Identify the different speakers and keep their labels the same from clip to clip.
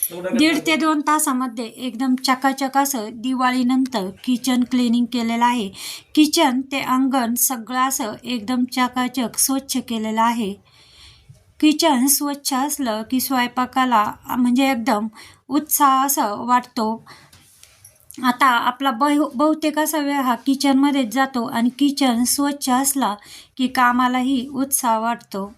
Speaker 1: 1.5 ते 2 तासामध्ये एकदम चकाचक असं दिवाळीनंतर किचन क्लिनिंग केलेलं आहे. किचन ते अंगण सगळं असं एकदम चकाचक स्वच्छ केलेलं आहे. किचन स्वच्छ असलं की स्वयंपाकाला म्हणजे एकदम उत्साह असं वाटतो. आता आपला बहुतेक असा वेळ हा किचनमध्येच जातो आणि किचन स्वच्छ असला की कामालाही उत्साह वाटतो.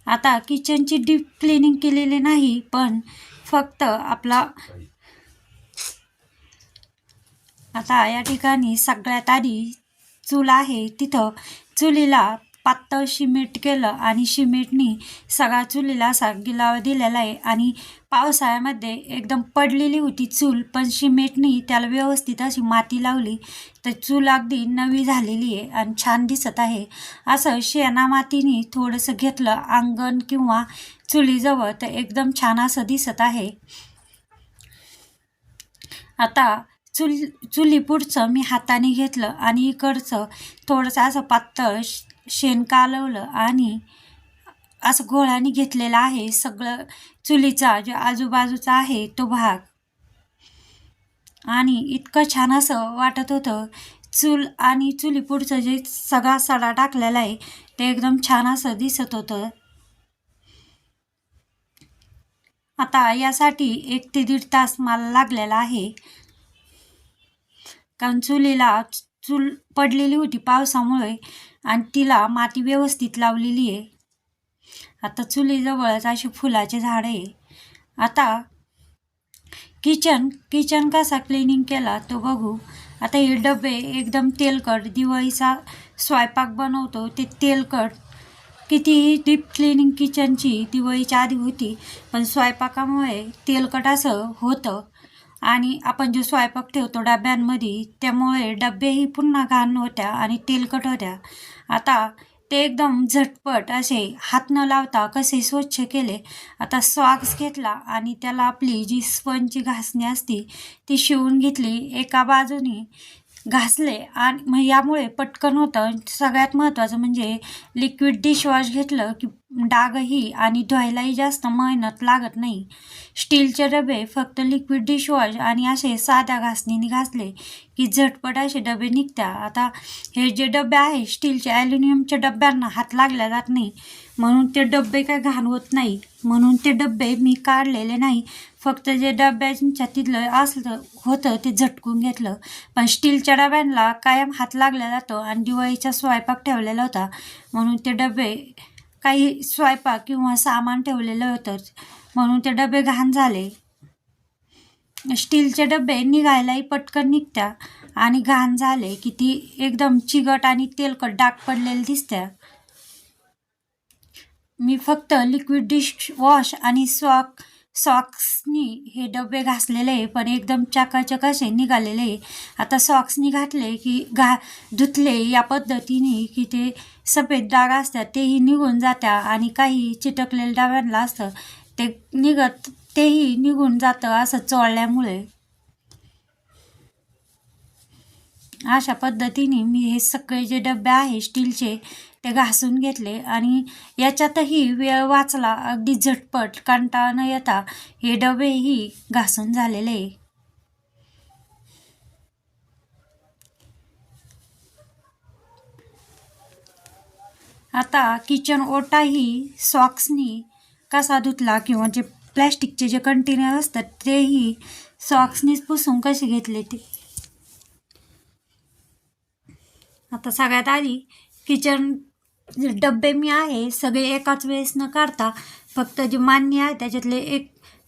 Speaker 1: आता किचनची डीप क्लिनिंग केलेली नाही, पण फक्त आपला आता या ठिकाणी सगळ्यात आधी चूल आहे, तिथं चुलीला पातळ सिमेंट केलं आणि सिमेंटनी सगळा चुलीला असा गिलावा दिलेला आहे. आणि पावसाळ्यामध्ये एकदम पडलेली होती चूल, पण सिमेंटनी त्याला व्यवस्थित अशी माती लावली तर चूल अगदी नवी झालेली आहे आणि छान दिसत आहे. असं शेणा मातीने थोडंसं घेतलं अंगण किंवा चुलीजवळ तर एकदम छान असं दिसत आहे. आता चुली पुढचं मी हाताने घेतलं आणि इकडचं थोडंसं असं पातळ शेण कालवलं आणि असं घोळाने घेतलेलं आहे सगळं चुलीचा जो आजूबाजूचा आहे तो भाग. आणि इतकं छान असं वाटत होतं. चूल आणि चुली पुढचं जे सगळा सडा टाकलेला आहे ते एकदम छान असं दिसत होतं. आता यासाठी 1 ते 1.5 तास मला लागलेला आहे, कारण चूल पडलेली होती पावसामुळे आणि तिला माती व्यवस्थित लावलेली आहे. आता चुलीजवळच अशी फुलाचे झाड आहे. आता किचन कसा क्लिनिंग केला तो बघू. आता हे डबे एकदम तेलकट, दिवाळीचा स्वयंपाक बनवतो ते तेलकट. कितीही डीप क्लिनिंग किचनची दिवाळीच्या आधी होती, पण स्वयंपाकामुळे तेलकट असं होतं आणि आपण जो स्वयंपाक ठेवतो डब्यांमध्ये त्यामुळे डब्बेही पुन्हा घाण होत्या आणि तेलकट होत्या. आता ते एकदम झटपट असे हात न लावता कसे स्वच्छ केले. आता सॉक्स घेतला आणि त्याला आपली जी स्पंजची घासणी असती ती शिवून घेतली, एका बाजूने घासले आणि मग यामुळे पटकन होतं. सगळ्यात महत्त्वाचं म्हणजे लिक्विड डिशवॉश घेतलं की डागही आणि धुवायलाही जास्त मेहनत लागत नाही. स्टीलचे डबे फक्त लिक्विड डिशवॉश आणि असे साध्या घासणीने घासले की झटपट असे डबे निघत्या. आता हे जे डबे आहे स्टीलचे, ॲल्युमिनियमच्या डब्यांना हात लागला जात नाही, म्हणून ते डबे काय घाण होत नाही, म्हणून ते डबे मी काढलेले नाही. फक्त जे डब्यांच्या तिथलं असलं होतं ते झटकून घेतलं. पण स्टीलच्या डब्यांना कायम हात लागला जातो आणि दिवाळीचा स्वयंपाक ठेवलेला होता म्हणून ते डबे काही स्वयंपाक किंवा सामान ठेवलेलं होतं म्हणून ते डबे घाण झाले. स्टीलचे डबे निघायलाही पटकन निघत्या आणि घाण झाले की ती एकदम चिकट आणि तेलकट डाग पडलेले दिसत्या. मी फक्त लिक्विड डिशवॉश आणि सॉक्सनी हे डबे घासलेले आहे, पण एकदम चकाचक असे निघालेले आहे. आता सॉक्सनी घातले की धुतले या पद्धतीने की ते सफेद डाग असतात तेही निघून जात्या आणि काही चिटकलेल्या डब्यांना असतं तेही निघून जातं असं चोळल्यामुळे. अशा पद्धतीने मी हे सगळे जे डबे आहे स्टीलचे ते घासून घेतले आणि याच्यातही वेळ वाचला. अगदी झटपट कंटाळा न येता हे डबेही घासून झालेले. आता किचन ओटाही सॉक्सनी कसा धुतला किंवा जे प्लॅस्टिकचे जे कंटेनर असतात तेही सॉक्सनीच पुसून कसे घेतले ते. आता सगळ्यात आधी किचन डबे मी आहे सगळे एकाच वेळेस न काढता फक्त जे मान्य आहे त्याच्यातले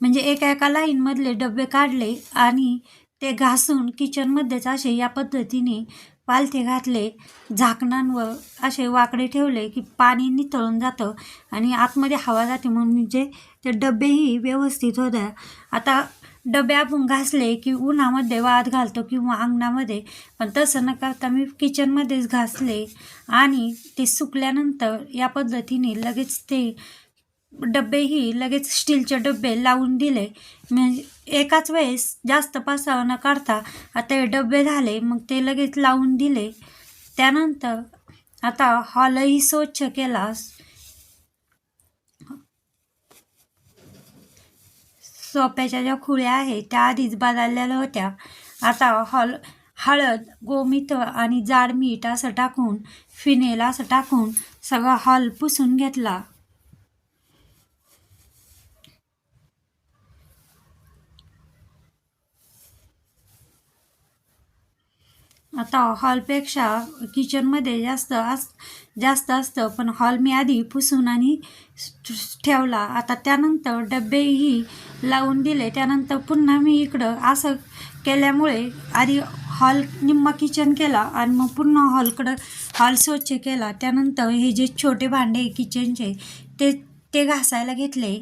Speaker 1: म्हणजे एका लाईनमधले डबे काढले आणि ते घासून किचनमध्येच असे या पद्धतीने पालथे घातले. झाकणांवर असे वाकडे ठेवले की पाणी निथळून जातं आणि आतमध्ये हवा जाते, म्हणून जे ते डबेही व्यवस्थित होत्या. आता डबे आपण घासले की उन्हामध्ये वाळत घालतो किंवा अंगणामध्ये, पण तसं न करता मी किचनमध्येच घासले आणि ते सुकल्यानंतर या पद्धतीने लगेच ते डबेही लगेच स्टीलचे डबे लावून दिले. म्हणजे एकाच वेळेस जास्त पसारा न काढता आता हे डबे झाले मग ते लगेच लावून दिले. त्यानंतर आता हॉलही स्वच्छ केला. सोप्याच्या ज्या खुळ्या आहेत त्या आधीच बदललेल्या होत्या. आता हळद, गोमित्र आणि जाड मीठ असं टाकून, फिनेल असं टाकून सगळा हॉल पुसून घेतला. आता हॉलपेक्षा किचनमध्ये जास्त असतं, पण हॉल मी आधी पुसून आणि ठेवला. आता त्यानंतर डबेही लावून दिले. त्यानंतर पुन्हा मी इकडं असं केल्यामुळे आधी हॉल निम्मा किचन केला आणि मग पुन्हा हॉल स्वच्छ केला. त्यानंतर हे जे छोटे भांडे किचनचे ते घासायला घेतले.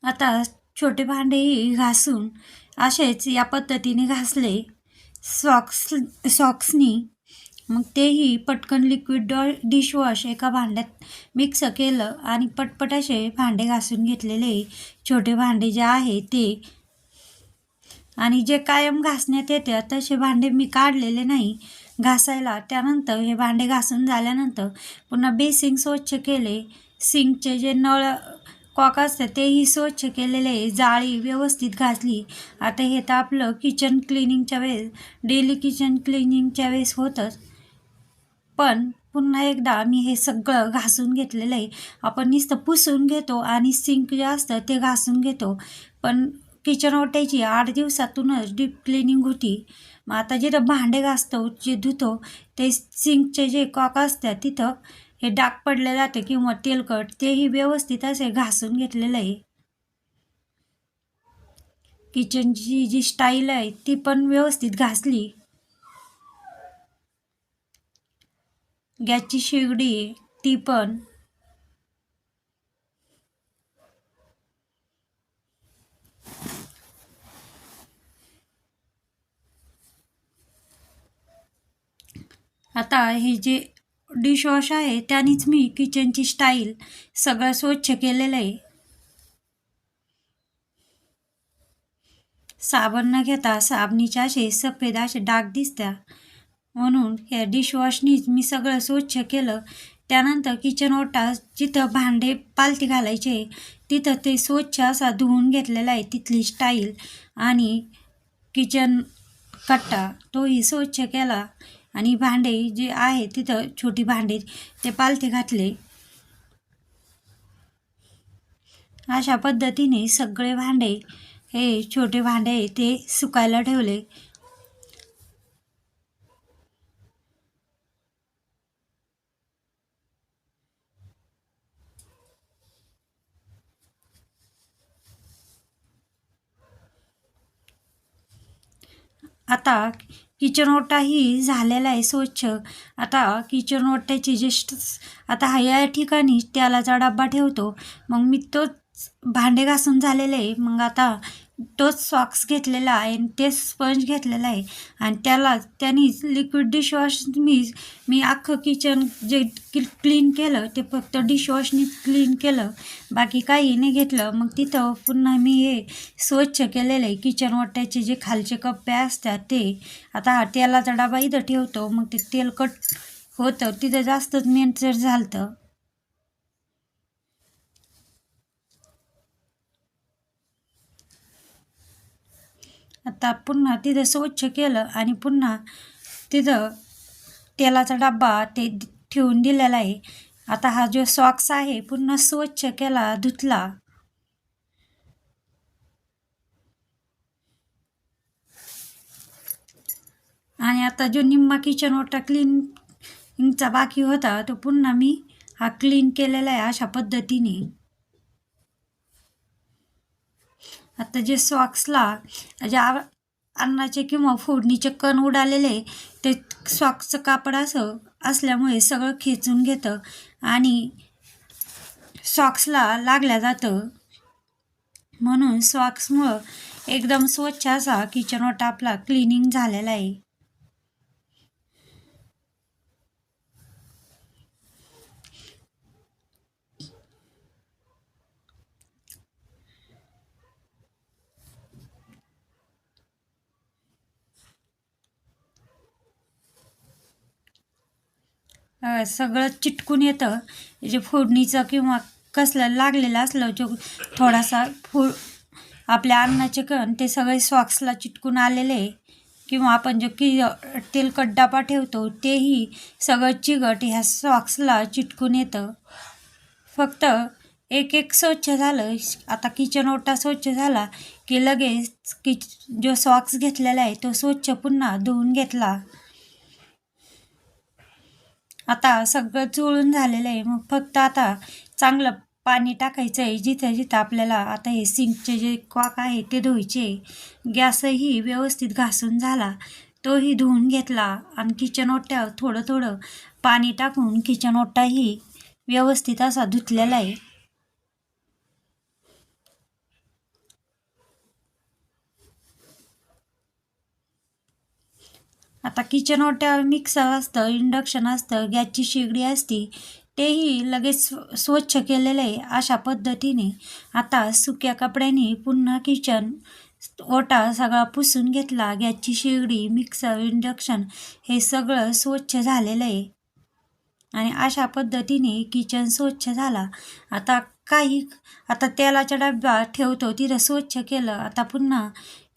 Speaker 1: आता छोटे भांडेही घासून असेच या पद्धतीने घासले सॉक्सनी. मग तेही पटकन लिक्विड डिशवॉश एका भांड्यात मिक्स केलं आणि पटपट असे भांडे घासून घेतलेले छोटे भांडे जे आहे ते. आणि जे कायम घासण्यात येते तसे भांडे मी काढलेले नाही घासायला. त्यानंतर हे भांडे घासून झाल्यानंतर पुन्हा बेसिंग स्वच्छ केले. सिंकचे जे नळ कॉक असतं तेही स्वच्छ केलेले, जाळी व्यवस्थित घासली. आता हे तर आपलं किचन क्लिनिंगच्या वेळेस, डेली किचन क्लिनिंगच्या वेळेस होतंच, पण पुन्हा एकदा मी हे सगळं घासून घेतलेलं आहे. आपण नुसतं पुसून घेतो आणि सिंक जे असतं ते घासून घेतो, पण किचन ओट्याची 8 दिवसातूनच डीप क्लिनिंग होती. मग आता जिथं भांडे घासतो, जे धुतो, ते सिंकचे जे कॉक असतात तिथं हे डाग पडले जाते किंवा तेलकट, तेही व्यवस्थित असे घासून घेतलेलं आहे. किचनची जी स्टाईल आहे ती पण व्यवस्थित घासली. गॅसची शेगडी ती पण. आता हे जे डिशवॉश आहे त्यानेच मी किचनची स्टाईल सगळं स्वच्छ केलेलं आहे. साबण न घेता साबणीचे असे सफेद असे डाग दिसतात, म्हणून या डिशवॉशनीच मी सगळं स्वच्छ केलं. त्यानंतर किचन ओटा जिथं भांडे पालथी घालायचे तिथं ते स्वच्छ असा धुवून घेतलेला आहे, तिथली स्टाईल. आणि किचन कट्टा तोही स्वच्छ केला आणि भांडे जे आहे तिथं छोटी भांडे ते पालथे घातले. अशा पद्धतीने सगळे भांडे, हे छोटे भांडे ते सुकायला ठेवले. आता किचन ओटाही झालेला आहे स्वच्छ. आता किचन ओट्याची आता या ठिकाणी तेलाचा डब्बा ठेवतो, मग मी तोच भांडे घासून झालेले आहे. मग आता तोच सॉक्स घेतलेला आहे आणि तेच स्पंज घेतलेला आहे आणि त्यांनीच लिक्विड डिशवॉश मी अख्खं किचन जे क्लीन केलं ते फक्त डिशवॉशनी क्लीन केलं, बाकी काही नाही घेतलं. मग तिथं पुन्हा मी हे स्वच्छ केलेलं आहे किचन ओट्याचे जे खालचे कप्पे असतात ते. आता हा तेलाचा डबा इथं ठेवतो, मग ते तेलकट होतं तिथं जास्तच मेंचर झालं. आता पुन्हा तिथं स्वच्छ केलं आणि पुन्हा तिथं तेलाचा डब्बा ते ठेवून दिलेला आहे. आता हा जो सॉक्स आहे पुन्हा स्वच्छ केला, धुतला. आणि आता जो निम्मा किचन ओटा क्लीनचा बाकी होता तो पुन्हा मी हा क्लीन केलेला आहे अशा पद्धतीने. आता जे सॉक्सला जे अन्नाचे किंवा फोडणीचे कण उडालेले ते सॉक्सचं कापड असल्यामुळे सगळं खेचून घेतं आणि सॉक्सला लागल्या जातं, म्हणून सॉक्समुळं एकदम स्वच्छ असा किचन ओटा आपला क्लिनिंग झालेला आहे. सगळं चिटकून येतं. जे फोडणीचं किंवा कसलं लागलेलं असलं जो थोडासा आपल्या अन्नाचे कण ते सगळे सॉक्सला चिटकून आलेले, किंवा आपण जो तेलकट डबा ठेवतो तेही सगळं चिकट ह्या सॉक्सला चिटकून येतं. फक्त एक स्वच्छ झालं. आता किचन ओटा स्वच्छ झाला की लगेच जो सॉक्स घेतलेला आहे तो स्वच्छ पुन्हा धुवून घेतला. आता सगळं चोळून झालेलं आहे. मग फक्त आता चांगलं पाणी टाकायचं आहे जिथं जिथं आपल्याला आता हे सिंकचे जे कॉक आहे ते धुवायचे. गॅसही व्यवस्थित घासून झाला, तोही धुवून घेतला. आणि किचन ओट्यावर थोडं थोडं पाणी टाकून किचन ओटाही व्यवस्थित असा धुतलेला आहे. आता किचन ओट्यावर मिक्सर असतं, इंडक्शन असतं, गॅसची शेगडी असती, तेही लगेच स्वच्छ केलेलं आहे. अशा पद्धतीने आता सुक्या कपड्यांनी पुन्हा किचन ओटा सगळा पुसून घेतला. गॅसची शेगडी, मिक्सर, इंडक्शन हे सगळं स्वच्छ झालेलं आहे. आणि अशा पद्धतीने किचन स्वच्छ झाला. आता तेलाच्या डब्यात ठेवतो तिथं स्वच्छ केलं. आता पुन्हा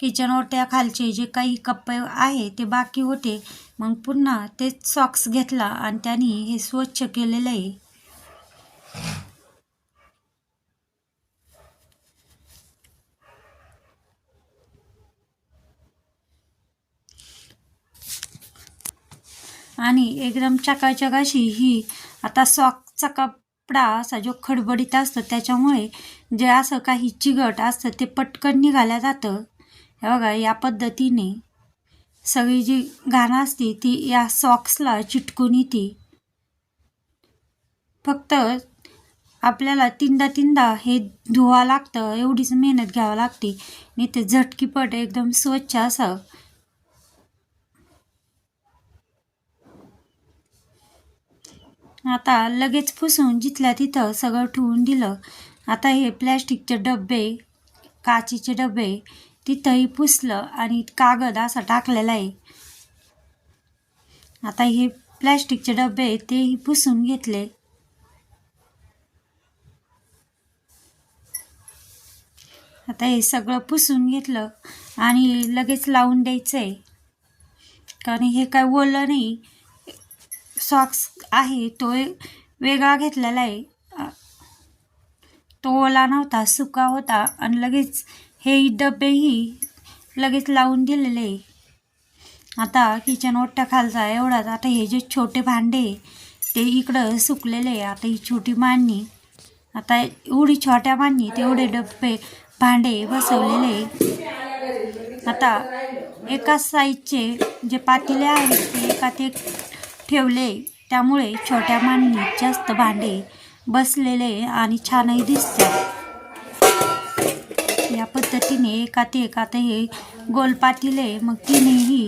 Speaker 1: किचन ओट्याखालचे जे काही कप्पे आहे ते बाकी होते, मग पुन्हा ते सॉक्स घेतला आणि त्यांनी हे स्वच्छ केलेलं आहे. आणि एकदम चकाचक अशी ही आता सॉक्सचा कपडा असा जो खडबडीत असतो त्याच्यामुळे जे असं काही चिकट असतं ते पटकन निघालं जातं. हे बघा, या पद्धतीने सगळी जी घाण असते ती या सॉक्सला चिटकून येते. फक्त आपल्याला तीनदा हे धुवा लागतं, एवढीच मेहनत घ्यावं लागते. आणि ते झटकीपट एकदम स्वच्छ असं. आता लगेच पुसून जिथल्या तिथं सगळं ठेवून दिलं. आता हे प्लॅस्टिकचे डबे, काचेचे डबे तिथंही पुसलं आणि कागद असा टाकलेला आहे. आता हे प्लॅस्टिकचे डबे तेही पुसून घेतले. आता हे सगळं पुसून घेतलं आणि लगेच लावून द्यायचं आहे, कारण हे काय ओलं नाही. सॉक्स आहे तो वेगळा घेतलेला आहे, तो ओला नव्हता, सुका होता. आणि लगेच हे डबेही लगेच लावून दिलेले. आता किचन ओट्याखालचा एवढाच. आता हे जे छोटे भांडे ते इकडं सुकलेले. आता ही छोटी मांडणी, आता एवढी छोट्या मांडणी तेवढे डबे भांडे बसवलेले. आता एका साईजचे जे पातेले आहेत ते एकात एक ठेवले, त्यामुळे छोट्या मांडणीत जास्त भांडे बसलेले आणि छानही दिसतात. या पद्धतीने एकात एक आता हे गोल पातेले मग तिन्ही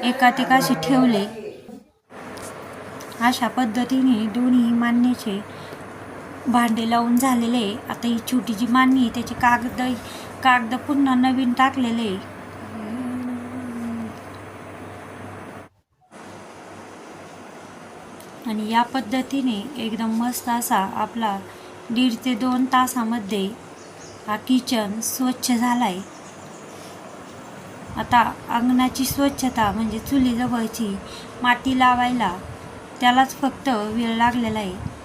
Speaker 1: एकात एक असे ठेवले. अशा पद्धतीने दोन्ही मांडणीचे भांडे लावून झालेले. आता ही छोटी जी मांडणी त्याचे कागद पुन्हा नवीन टाकलेले. आणि या पद्धतीने एकदम मस्त असा आपला 1.5 ते 2 तासामध्ये हा किचन स्वच्छ झाला आहे. आता अंगणाची स्वच्छता म्हणजे चुलीजवळची माती लावायला त्यालाच फक्त वेळ लागलेला आहे.